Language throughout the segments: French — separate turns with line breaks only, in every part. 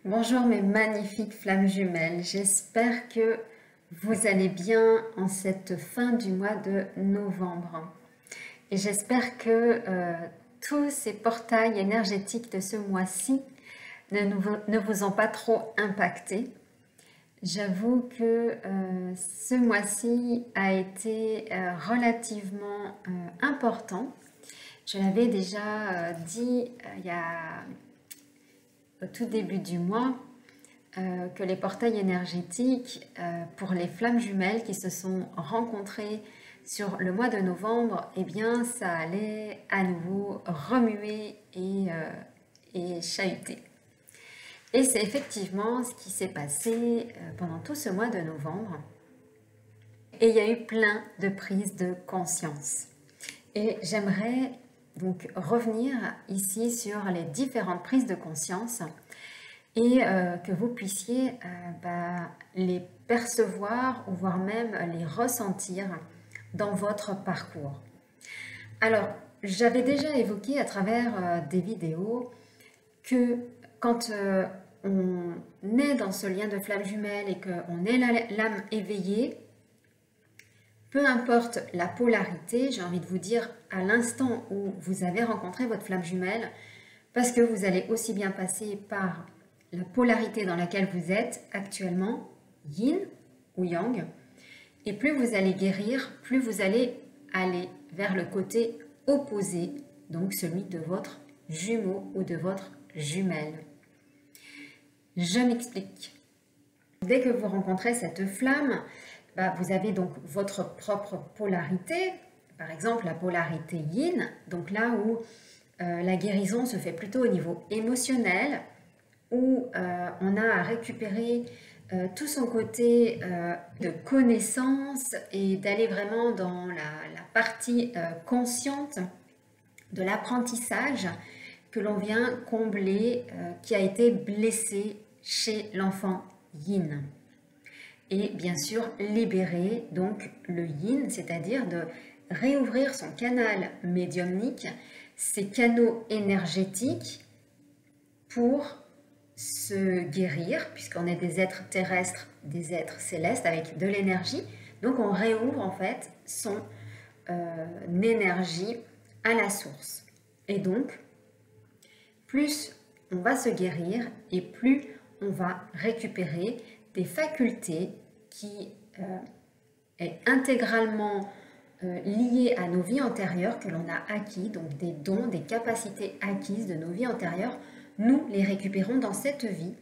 Bonjour mes magnifiques flammes jumelles, j'espère que vous allez bien en cette fin du mois de novembre. Et j'espère que tous ces portails énergétiques de ce mois-ci ne vous ont pas trop impacté. J'avoue que ce mois-ci a été relativement important. Je l'avais déjà dit au tout début du mois, que les portails énergétiques pour les flammes jumelles qui se sont rencontrées sur le mois de novembre, eh bien ça allait à nouveau remuer et chahuter. Et c'est effectivement ce qui s'est passé pendant tout ce mois de novembre. Et il y a eu plein de prises de conscience. Et j'aimerais donc revenir ici sur les différentes prises de conscience et que vous puissiez les percevoir ou voire même les ressentir dans votre parcours. Alors, j'avais déjà évoqué à travers des vidéos que quand on est dans ce lien de flamme jumelle et qu'on est l'âme éveillée, peu importe la polarité, j'ai envie de vous dire à l'instant où vous avez rencontré votre flamme jumelle, parce que vous allez aussi bien passer par la polarité dans laquelle vous êtes actuellement, yin ou yang, et plus vous allez guérir, plus vous allez aller vers le côté opposé, donc celui de votre jumeau ou de votre jumelle. Je m'explique. Dès que vous rencontrez cette flamme, vous avez donc votre propre polarité, par exemple la polarité yin, donc là où la guérison se fait plutôt au niveau émotionnel, où on a à récupérer tout son côté de connaissance et d'aller vraiment dans la partie consciente de l'apprentissage que l'on vient combler, qui a été blessé chez l'enfant yin. Et bien sûr libérer donc le yin, c'est-à-dire de réouvrir son canal médiumnique, ses canaux énergétiques pour se guérir, puisqu'on est des êtres terrestres, des êtres célestes avec de l'énergie. Donc on réouvre en fait son énergie à la source. Et donc, plus on va se guérir et plus on va récupérer des facultés qui est intégralement liées à nos vies antérieures que l'on a acquis, donc des dons, des capacités acquises de nos vies antérieures. Nous les récupérons dans cette vie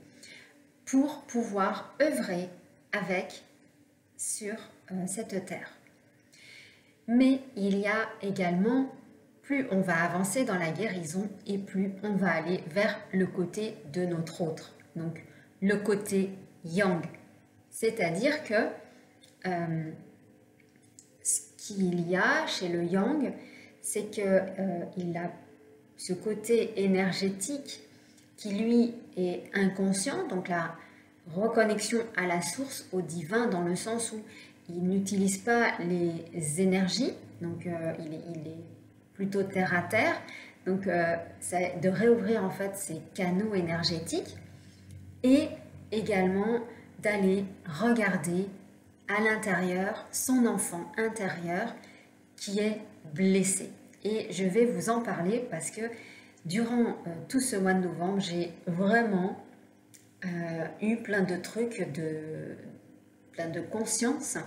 pour pouvoir œuvrer avec sur cette terre. Mais il y a également, plus on va avancer dans la guérison et plus on va aller vers le côté de notre autre, donc le côté yang. C'est-à-dire que ce qu'il y a chez le yang, c'est qu'il a ce côté énergétique qui lui est inconscient, donc la reconnexion à la source, au divin, dans le sens où il n'utilise pas les énergies, donc il est plutôt terre à terre, donc c'est de réouvrir en fait ses canaux énergétiques et également d'aller regarder à l'intérieur son enfant intérieur qui est blessé. Et je vais vous en parler parce que durant tout ce mois de novembre, j'ai vraiment eu plein de trucs, plein de conscience,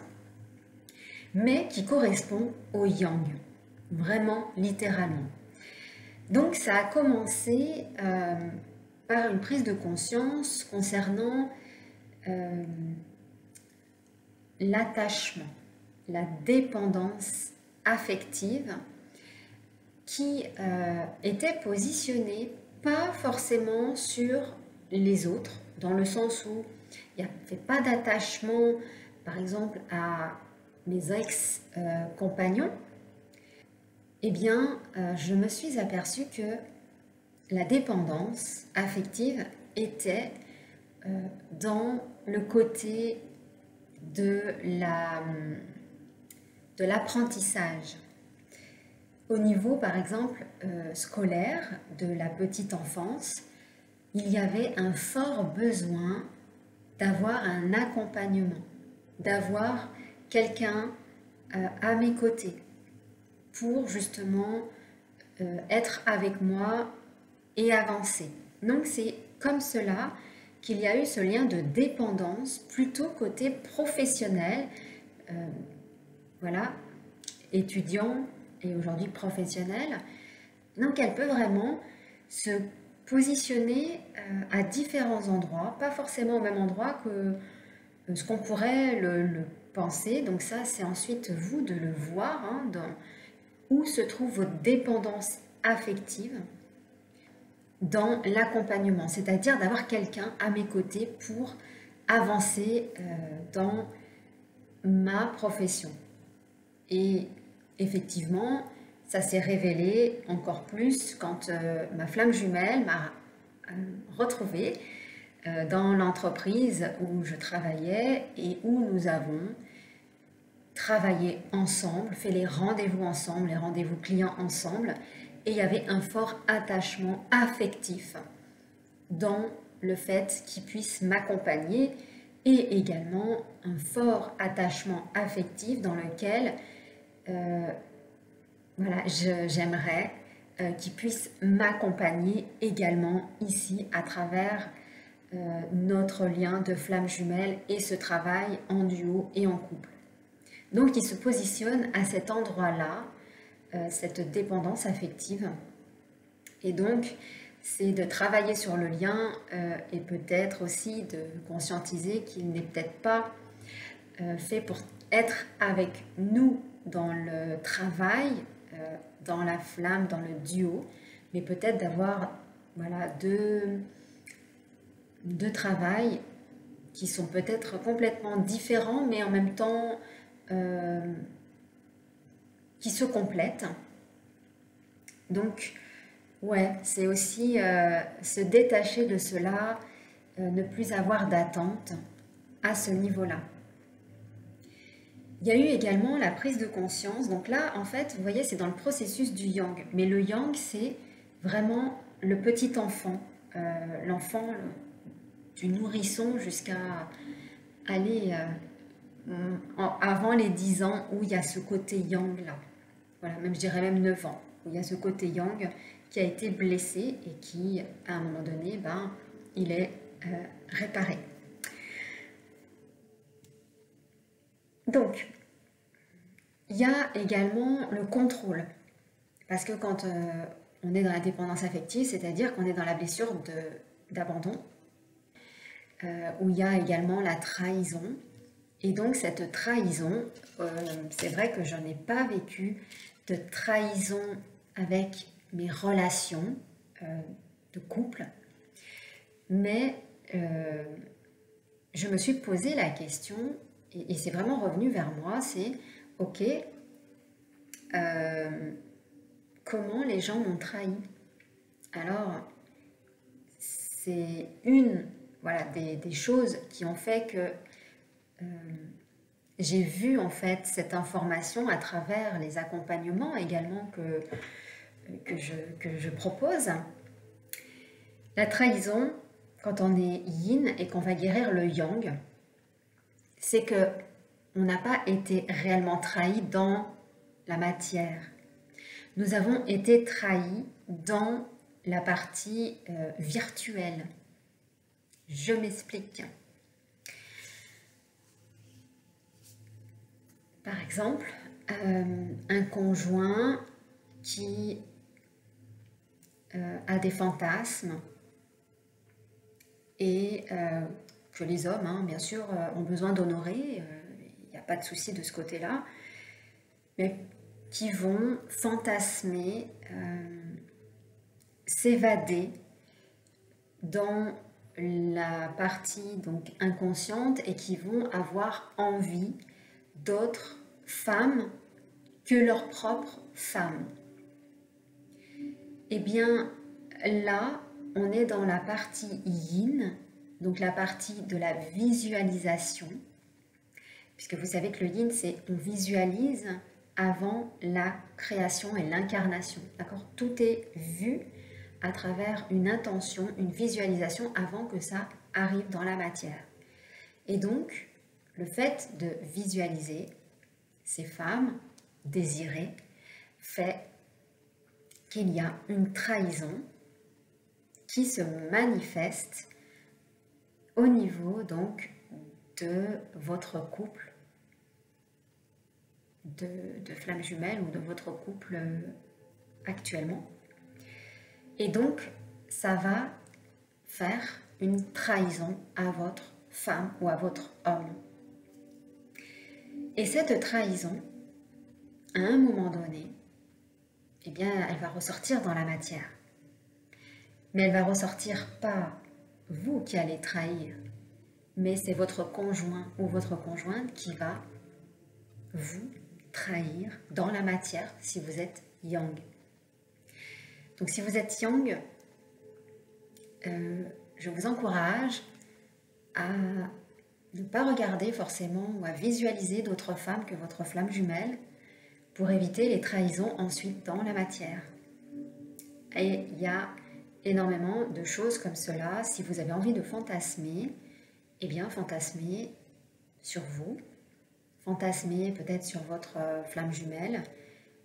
mais qui correspond au yang, vraiment littéralement. Donc ça a commencé par une prise de conscience concernant l'attachement, la dépendance affective qui était positionnée pas forcément sur les autres, dans le sens où il n'y avait pas d'attachement, par exemple, à mes ex-compagnons. Eh bien, je me suis aperçue que la dépendance affective était dans le côté de l'apprentissage. Au niveau, par exemple, scolaire de la petite enfance, il y avait un fort besoin d'avoir un accompagnement, d'avoir quelqu'un à mes côtés pour justement être avec moi et avancer. Donc c'est comme cela qu'il y a eu ce lien de dépendance plutôt côté professionnel, voilà, étudiant et aujourd'hui professionnel. Donc elle peut vraiment se positionner à différents endroits, pas forcément au même endroit que ce qu'on pourrait le penser. Donc ça, c'est ensuite vous de le voir, hein, où se trouve votre dépendance affective dans l'accompagnement, c'est-à-dire d'avoir quelqu'un à mes côtés pour avancer dans ma profession. Et effectivement, ça s'est révélé encore plus quand ma flamme jumelle m'a retrouvée dans l'entreprise où je travaillais et où nous avons travaillé ensemble, fait les rendez-vous ensemble, les rendez-vous clients ensemble, et il y avait un fort attachement affectif dans le fait qu'il puisse m'accompagner et également un fort attachement affectif dans lequel voilà, j'aimerais qu'il puisse m'accompagner également ici à travers notre lien de flamme jumelle et ce travail en duo et en couple. Donc il se positionne à cet endroit-là, cette dépendance affective. Et donc c'est de travailler sur le lien et peut-être aussi de conscientiser qu'il n'est peut-être pas fait pour être avec nous dans le travail, dans la flamme, dans le duo, mais peut-être d'avoir voilà, deux travails qui sont peut-être complètement différents, mais en même temps qui se complètent. Donc, ouais, c'est aussi se détacher de cela, ne plus avoir d'attente à ce niveau-là. Il y a eu également la prise de conscience. Donc là, en fait, vous voyez, c'est dans le processus du yang. Mais le yang, c'est vraiment le petit enfant, l'enfant du nourrisson jusqu'à aller avant les 10 ans où il y a ce côté yang là. Voilà, même je dirais même 9 ans, où il y a ce côté yang qui a été blessé et qui, à un moment donné, ben, il est réparé. Donc, il y a également le contrôle. Parce que quand on est dans la dépendance affective, c'est-à-dire qu'on est dans la blessure d'abandon, où il y a également la trahison. Et donc cette trahison, c'est vrai que je n'ai pas vécu de trahison avec mes relations de couple, mais je me suis posé la question, et c'est vraiment revenu vers moi, c'est ok, comment les gens m'ont trahi? Alors, c'est une voilà, des choses qui ont fait que j'ai vu en fait cette information à travers les accompagnements également que je propose. La trahison, quand on est yin et qu'on va guérir le yang, c'est que on n'a pas été réellement trahi dans la matière. Nous avons été trahis dans la partie virtuelle. Je m'explique. Par exemple, un conjoint qui a des fantasmes et que les hommes, hein, bien sûr, ont besoin d'honorer, il n'y a pas de souci de ce côté-là, mais qui vont fantasmer, s'évader dans la partie donc inconsciente et qui vont avoir envie d'autres femmes que leurs propres femmes. Eh bien, là, on est dans la partie yin, donc la partie de la visualisation, puisque vous savez que le yin, c'est on visualise avant la création et l'incarnation. D'accord ? Tout est vu à travers une intention, une visualisation avant que ça arrive dans la matière. Et donc, le fait de visualiser ces femmes désirées fait qu'il y a une trahison qui se manifeste au niveau donc de votre couple de flammes jumelles ou de votre couple actuellement. Et donc, ça va faire une trahison à votre femme ou à votre homme. Et cette trahison, à un moment donné, eh bien, elle va ressortir dans la matière. Mais elle va ressortir pas vous qui allez trahir, mais c'est votre conjoint ou votre conjointe qui va vous trahir dans la matière si vous êtes yang. Donc si vous êtes yang, je vous encourage à ne pas regarder forcément ou à visualiser d'autres femmes que votre flamme jumelle pour éviter les trahisons ensuite dans la matière. Et il y a énormément de choses comme cela. Si vous avez envie de fantasmer, eh bien fantasmez sur vous, fantasmez peut-être sur votre flamme jumelle,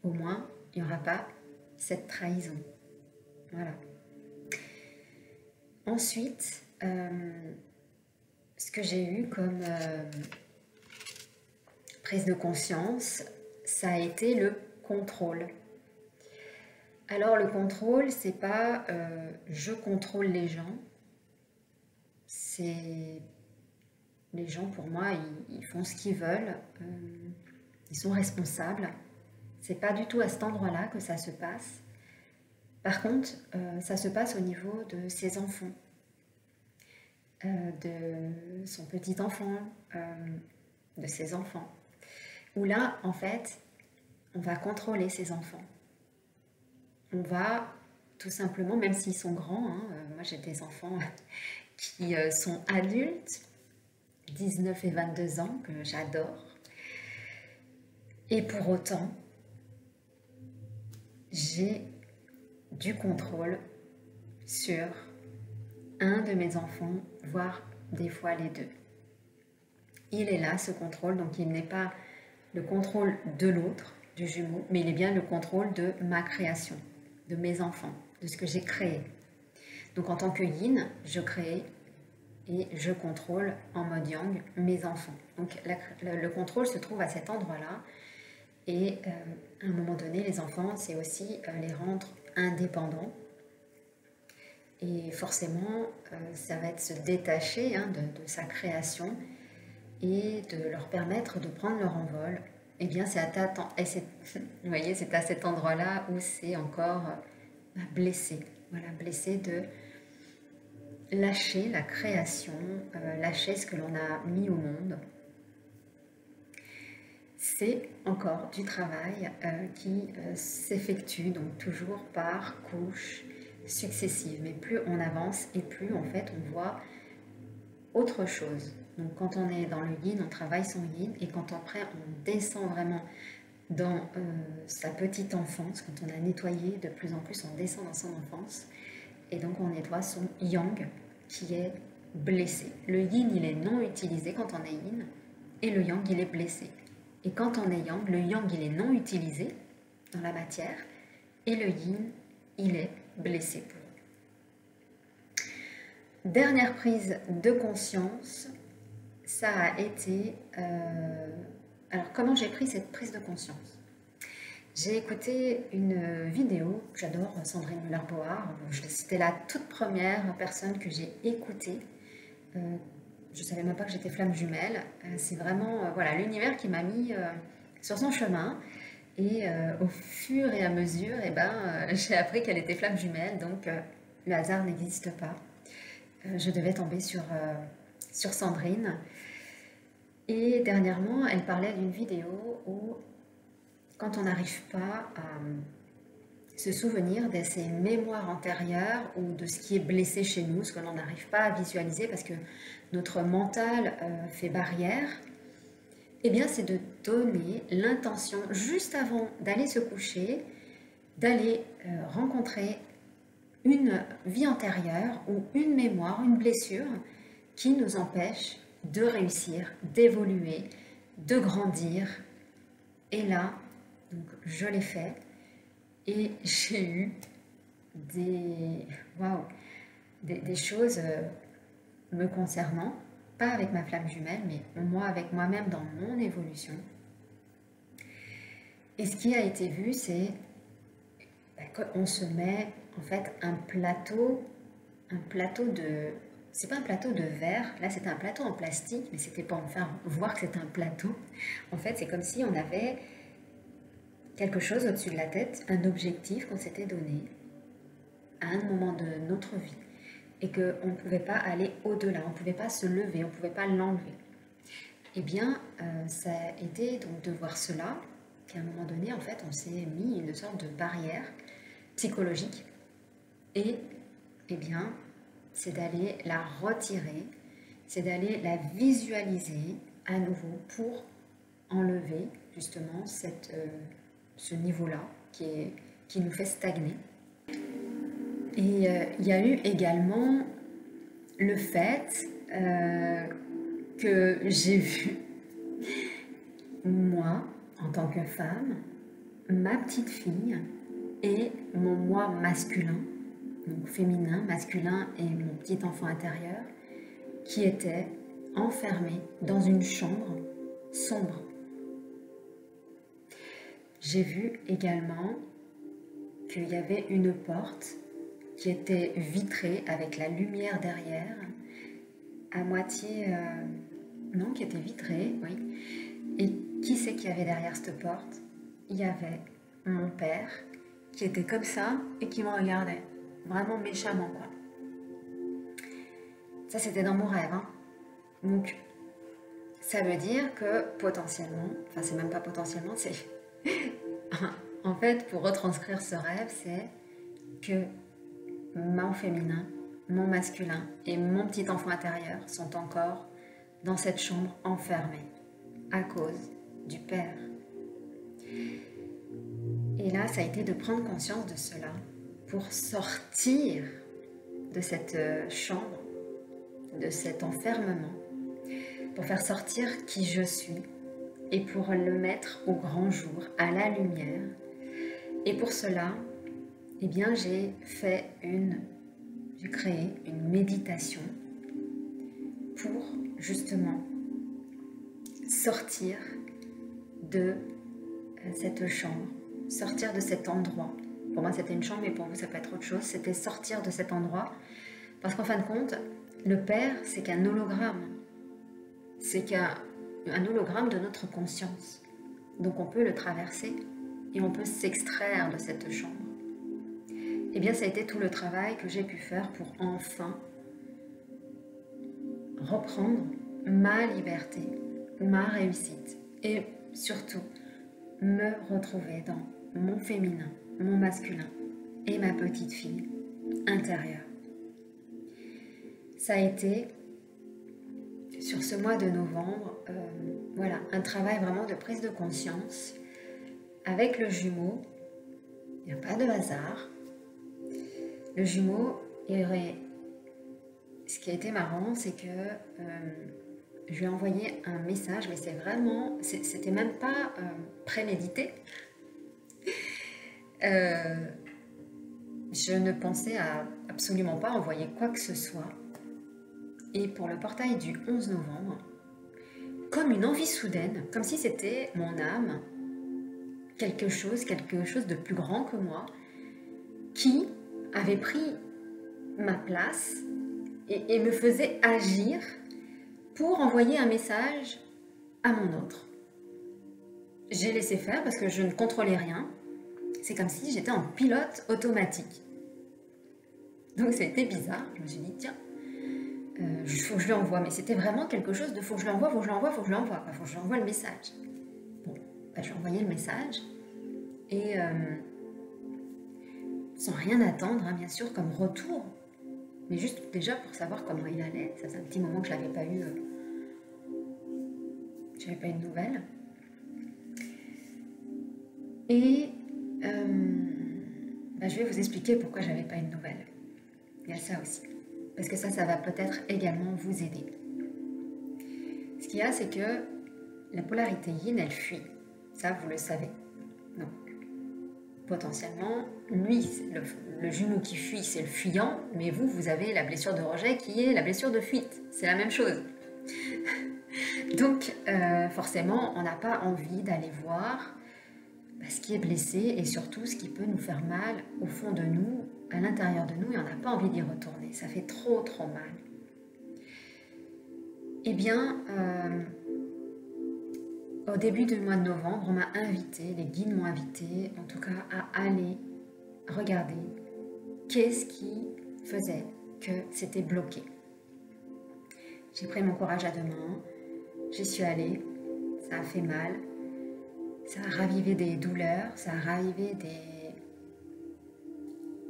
au moins il n'y aura pas cette trahison. Voilà. Ensuite, ce que j'ai eu comme prise de conscience, ça a été le contrôle. Alors le contrôle, c'est pas je contrôle les gens, c'est les gens pour moi, ils font ce qu'ils veulent, ils sont responsables. C'est pas du tout à cet endroit-là que ça se passe. Par contre, ça se passe au niveau de ses enfants, de son petit enfant, de ses enfants. Où là, en fait, on va contrôler ses enfants. On va tout simplement, même s'ils sont grands, hein, moi j'ai des enfants qui sont adultes, 19 et 22 ans, que j'adore. Et pour autant, j'ai du contrôle sur un de mes enfants, voire des fois les deux. Il est là, ce contrôle, donc il n'est pas le contrôle de l'autre, du jumeau, mais il est bien le contrôle de ma création, de mes enfants, de ce que j'ai créé. Donc en tant que yin, je crée et je contrôle en mode yang mes enfants. Donc le contrôle se trouve à cet endroit-là. Et à un moment donné, les enfants, c'est aussi les rendre indépendants. Et forcément, ça va être se détacher de sa création et de leur permettre de prendre leur envol. Eh bien, vous voyez, c'est à cet endroit-là où c'est encore blessé. Voilà, blessé de lâcher la création, lâcher ce que l'on a mis au monde. C'est encore du travail qui s'effectue donc toujours par couches successives. Mais plus on avance et plus en fait on voit autre chose. Donc quand on est dans le yin, on travaille son yin, et quand après on descend vraiment dans sa petite enfance, quand on a nettoyé de plus en plus, on descend dans son enfance, et donc on nettoie son yang qui est blessé. Le yin, il est non utilisé quand on est yin, et le yang, il est blessé. Et quand on est yang, le yang, il est non utilisé dans la matière, et le yin, il est blessé pour. Dernière prise de conscience, ça a été... alors, comment j'ai pris cette prise de conscience? J'ai écouté une vidéo que j'adore, Sandrine Müller-Bohar. C'était la toute première personne que j'ai écoutée. Je ne savais même pas que j'étais flamme jumelle. C'est vraiment voilà, l'univers qui m'a mis sur son chemin. Et au fur et à mesure, j'ai appris qu'elle était flamme jumelle. Donc, le hasard n'existe pas. Je devais tomber sur Sandrine. Et dernièrement, elle parlait d'une vidéo où, quand on n'arrive pas à se souvenir de ses mémoires antérieures ou de ce qui est blessé chez nous, ce que l'on n'arrive pas à visualiser parce que notre mental fait barrière, eh bien c'est de donner l'intention, juste avant d'aller se coucher, d'aller rencontrer une vie antérieure ou une mémoire, une blessure qui nous empêche de réussir, d'évoluer, de grandir. Et là, donc, je l'ai fait et j'ai eu des, waouh, des choses me concernant, pas avec ma flamme jumelle, mais moi avec moi-même dans mon évolution. Et ce qui a été vu, c'est qu'on se met en fait un plateau de... C'est pas un plateau de verre, là c'était un plateau en plastique, mais c'était pour me faire voir que c'était un plateau. En fait, c'est comme si on avait quelque chose au-dessus de la tête, un objectif qu'on s'était donné à un moment de notre vie et qu'on ne pouvait pas aller au-delà, on ne pouvait pas se lever, on ne pouvait pas l'enlever. Eh bien, ça a été donc de voir cela, qu'à un moment donné, en fait, on s'est mis une sorte de barrière psychologique et, eh bien, c'est d'aller la retirer, c'est d'aller la visualiser à nouveau pour enlever justement ce niveau-là qui nous fait stagner. Et il y a eu également le fait que j'ai vu, moi, en tant que femme, ma petite fille et mon moi masculin, donc féminin, masculin et mon petit enfant intérieur, qui étaient enfermés dans une chambre sombre. J'ai vu également qu'il y avait une porte qui était vitrée avec la lumière derrière, à moitié... non, qui était vitrée, oui. Et qui c'est qu'il y avait derrière cette porte? Il y avait mon père qui était comme ça et qui me regardait, vraiment méchamment, quoi. Ça, c'était dans mon rêve, hein. Donc, ça veut dire que potentiellement, enfin, c'est même pas potentiellement, c'est... En fait, pour retranscrire ce rêve, c'est que mon féminin, mon masculin et mon petit enfant intérieur sont encore dans cette chambre enfermés à cause du père. Et là, ça a été de prendre conscience de cela pour sortir de cette chambre, de cet enfermement, pour faire sortir qui je suis et pour le mettre au grand jour, à la lumière. Et pour cela, eh bien, j'ai créé une méditation pour justement sortir de cette chambre, sortir de cet endroit. Pour moi, c'était une chambre, mais pour vous, ça peut être autre chose. C'était sortir de cet endroit. Parce qu'en fin de compte, le Père, c'est qu'un hologramme. C'est qu'un hologramme de notre conscience. Donc, on peut le traverser et on peut s'extraire de cette chambre. Eh bien, ça a été tout le travail que j'ai pu faire pour enfin reprendre ma liberté, ma réussite et surtout me retrouver dans mon féminin, mon masculin et ma petite fille intérieure. Ça a été, sur ce mois de novembre, voilà, un travail vraiment de prise de conscience avec le jumeau. Il n'y a pas de hasard. Le jumeau, ce qui a été marrant, c'est que je lui ai envoyé un message, mais c'était même pas prémédité. Je ne pensais absolument pas envoyer quoi que ce soit. Et pour le portail du 11 novembre, comme une envie soudaine, comme si c'était mon âme, quelque chose de plus grand que moi, qui avait pris ma place et me faisait agir pour envoyer un message à mon autre. J'ai laissé faire parce que je ne contrôlais rien. C'est comme si j'étais en pilote automatique. Donc ça a été bizarre. Je me suis dit, tiens, faut que je lui envoie. Mais c'était vraiment quelque chose de faut que je lui envoie, faut que je lui envoie, faut que je lui envoie. Faut que je lui envoie le message. Bon, je lui ai envoyé le message. Et sans rien attendre, hein, bien sûr, comme retour. Mais juste déjà pour savoir comment il allait. Ça fait un petit moment que je n'avais pas eu... j'avais pas eu de nouvelles. Et je vais vous expliquer pourquoi j'avais pas eu de nouvelles. Il y a ça aussi. Parce que ça va peut-être également vous aider. Ce qu'il y a, c'est que la polarité yin, elle fuit. Ça, vous le savez. Donc, potentiellement, lui, le jumeau qui fuit, c'est le fuyant, mais vous avez la blessure de rejet qui est la blessure de fuite. C'est la même chose. Donc, forcément, on n'a pas envie d'aller voir ce qui est blessé et surtout ce qui peut nous faire mal au fond de nous, à l'intérieur de nous, et on n'a pas envie d'y retourner. Ça fait trop mal. Eh bien, au début du mois de novembre, on m'a invité, les guides m'ont invité, en tout cas, à aller regarder qu'est-ce qui faisait que c'était bloqué. J'ai pris mon courage à deux mains, j'y suis allée, ça a fait mal, ça a ravivé des douleurs, ça a ravivé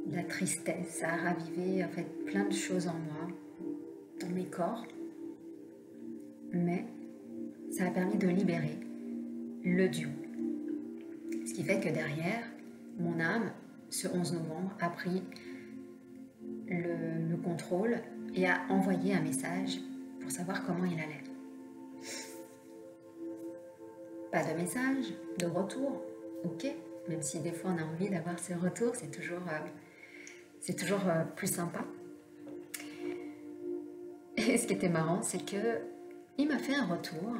de la tristesse, ça a ravivé en fait plein de choses en moi, dans mes corps, mais ça a permis de libérer le duo. Ce qui fait que derrière, mon âme, ce 11 novembre, a pris le contrôle et a envoyé un message pour savoir comment il allait. Pas de message, de retour, ok, même si des fois on a envie d'avoir ces retours, c'est toujours plus sympa. Et ce qui était marrant, c'est que il m'a fait un retour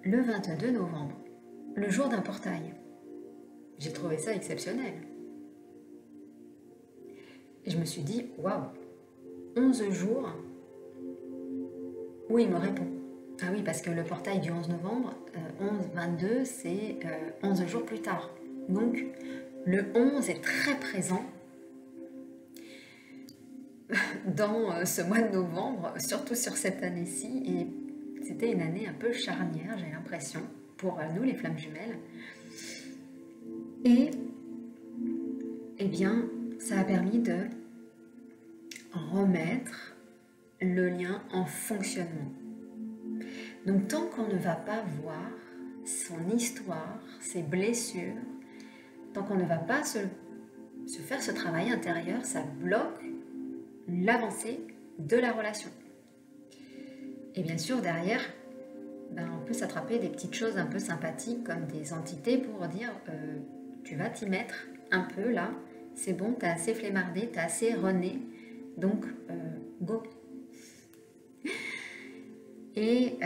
le 22 novembre, le jour d'un portail. J'ai trouvé ça exceptionnel. Et je me suis dit, waouh, 11 jours où il me répond. Ah oui, parce que le portail du 11 novembre, 11-22, c'est 11 jours plus tard. Donc, le 11 est très présent dans ce mois de novembre, surtout sur cette année-ci. Et c'était une année un peu charnière, j'ai l'impression, pour nous, les flammes jumelles. Et, eh bien, ça a permis de remettre le lien en fonctionnement. Donc, tant qu'on ne va pas voir son histoire, ses blessures, tant qu'on ne va pas se faire ce travail intérieur, ça bloque l'avancée de la relation. Et bien sûr, derrière, on peut s'attraper des petites choses un peu sympathiques comme des entités pour dire tu vas t'y mettre un peu là, c'est bon, t'as assez flemmardé, t'as assez rené, donc go. Et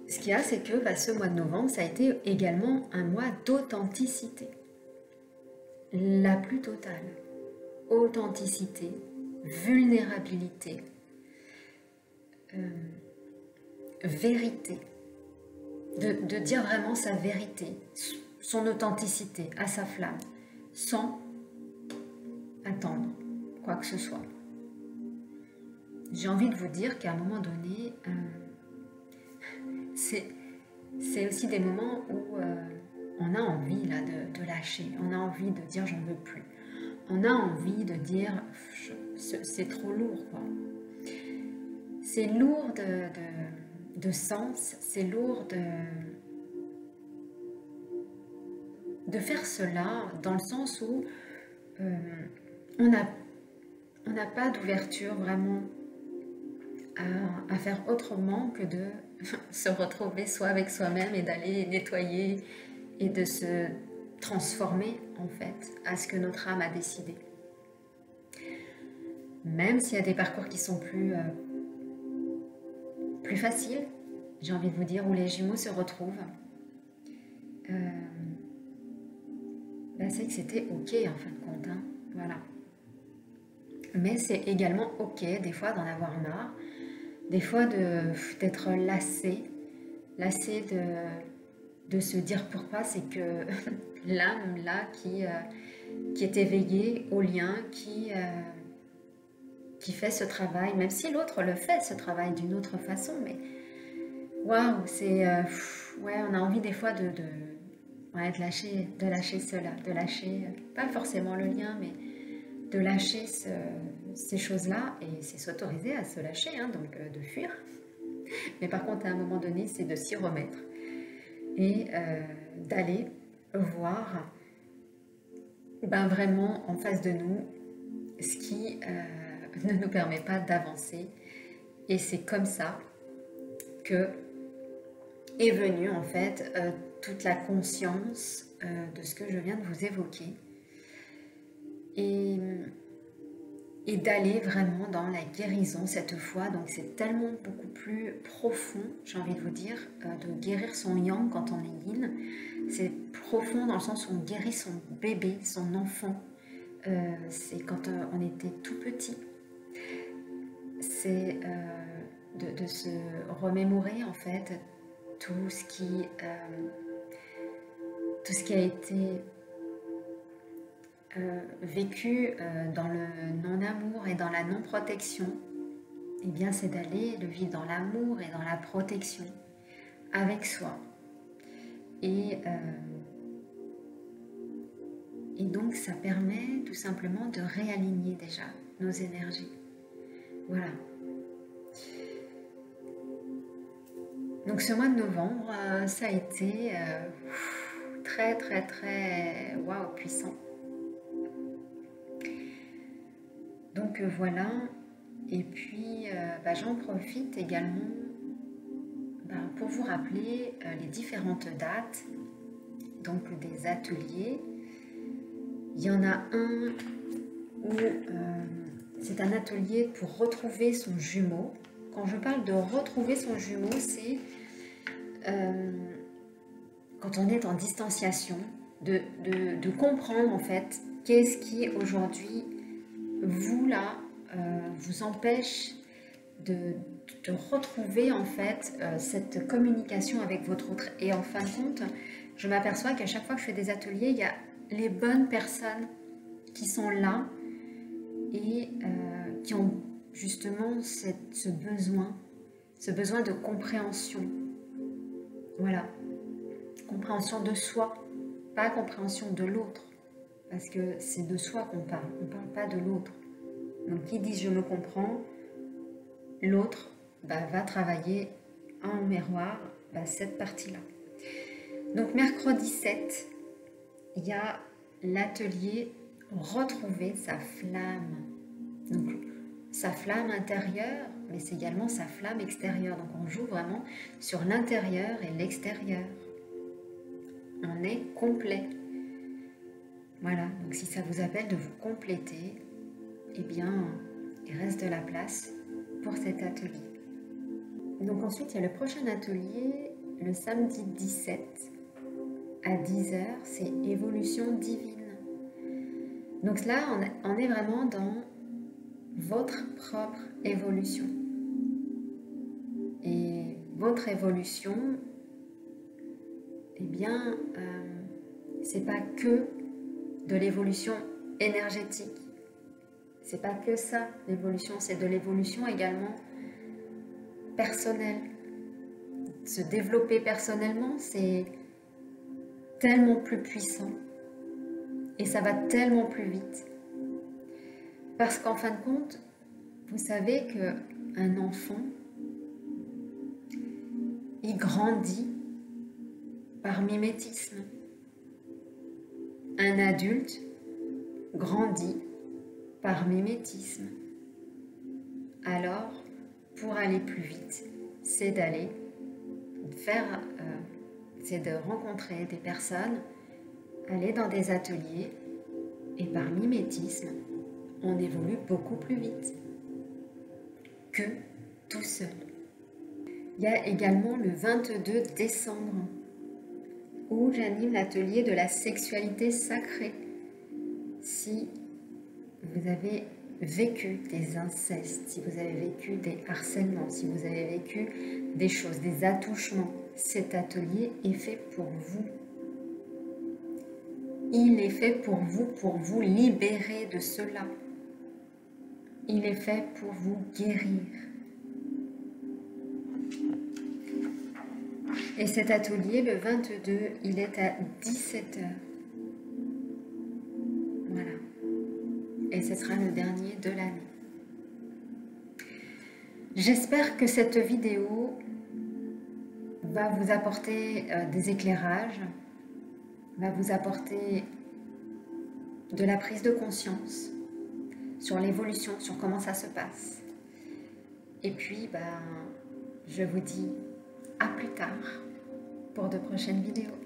ce qu'il y a, c'est que ce mois de novembre, ça a été également un mois d'authenticité. La plus totale. Authenticité, vulnérabilité, vérité. De dire vraiment sa vérité, son authenticité à sa flamme, sans attendre quoi que ce soit. J'ai envie de vous dire qu'à un moment donné, c'est aussi des moments où on a envie là, de lâcher, on a envie de dire j'en veux plus, on a envie de dire c'est trop lourd, quoi. C'est lourd de sens, c'est lourd de faire cela dans le sens où on n'a pas d'ouverture vraiment à faire autrement que de se retrouver soi avec soi-même et d'aller nettoyer et de se transformer en fait à ce que notre âme a décidé. Même s'il y a des parcours qui sont plus faciles, j'ai envie de vous dire, où les jumeaux se retrouvent, c'est que c'était ok en fin de compte, hein, voilà. Mais c'est également ok des fois d'en avoir marre, des fois d'être lassé de se dire pourquoi, c'est que l'âme là qui est éveillée au lien, qui fait ce travail, même si l'autre le fait ce travail d'une autre façon, mais waouh, c'est ouais, on a envie des fois de lâcher cela, de lâcher pas forcément le lien, mais de lâcher ces choses-là, et c'est s'autoriser à se lâcher, hein, donc de fuir. Mais par contre, à un moment donné, c'est de s'y remettre et d'aller voir vraiment en face de nous ce qui ne nous permet pas d'avancer. Et c'est comme ça que est venue en fait toute la conscience de ce que je viens de vous évoquer. Et d'aller vraiment dans la guérison cette fois. Donc c'est tellement beaucoup plus profond, j'ai envie de vous dire, de guérir son yang quand on est yin. C'est profond dans le sens où on guérit son bébé, son enfant. C'est quand on était tout petit. C'est de se remémorer en fait tout ce qui a été vécu dans le non-amour et dans la non-protection. Eh bien, c'est d'aller le vivre dans l'amour et dans la protection avec soi. Et donc, ça permet tout simplement de réaligner déjà nos énergies. Voilà. Donc, ce mois de novembre, ça a été très, très, très waouh, puissant. Donc, voilà. Et puis, j'en profite également pour vous rappeler les différentes dates donc des ateliers. Il y en a un où c'est un atelier pour retrouver son jumeau. Quand je parle de retrouver son jumeau, c'est quand on est en distanciation, de comprendre en fait qu'est-ce qui aujourd'hui vous empêche de retrouver en fait cette communication avec votre autre. Et en fin de compte, je m'aperçois qu'à chaque fois que je fais des ateliers, il y a les bonnes personnes qui sont là et qui ont justement ce besoin de compréhension. Voilà, compréhension de soi, pas compréhension de l'autre, parce que c'est de soi qu'on parle, on ne parle pas de l'autre. Donc qui dit je me comprends, l'autre va travailler en miroir cette partie-là. Donc mercredi 7, il y a l'atelier retrouver sa flamme. Donc sa flamme intérieure, mais c'est également sa flamme extérieure. Donc on joue vraiment sur l'intérieur et l'extérieur. On est complet. Voilà, donc si ça vous appelle de vous compléter, eh bien, il reste de la place pour cet atelier. Donc ensuite, il y a le prochain atelier, le samedi 17 à 10h, c'est évolution divine. Donc là, on est vraiment dans votre propre évolution. Et votre évolution, eh bien, c'est pas que de l'évolution énergétique. C'est pas que ça, l'évolution, c'est de l'évolution également personnelle. Se développer personnellement, c'est tellement plus puissant et ça va tellement plus vite. Parce qu'en fin de compte, vous savez qu'un enfant, il grandit par mimétisme. Un adulte grandit par mimétisme. Alors, pour aller plus vite, c'est d'aller c'est de rencontrer des personnes, aller dans des ateliers et par mimétisme, on évolue beaucoup plus vite que tout seul. Il y a également le 22 décembre où j'anime l'atelier de la sexualité sacrée. Si vous avez vécu des incestes, si vous avez vécu des harcèlements, si vous avez vécu des choses, des attouchements, cet atelier est fait pour vous. Il est fait pour vous libérer de cela. Il est fait pour vous guérir. Et cet atelier, le 22, il est à 17h. Voilà. Et ce sera le dernier de l'année. J'espère que cette vidéo va vous apporter des éclairages, va vous apporter de la prise de conscience sur l'évolution, sur comment ça se passe. Et puis, je vous dis à plus tard pour de prochaines vidéos.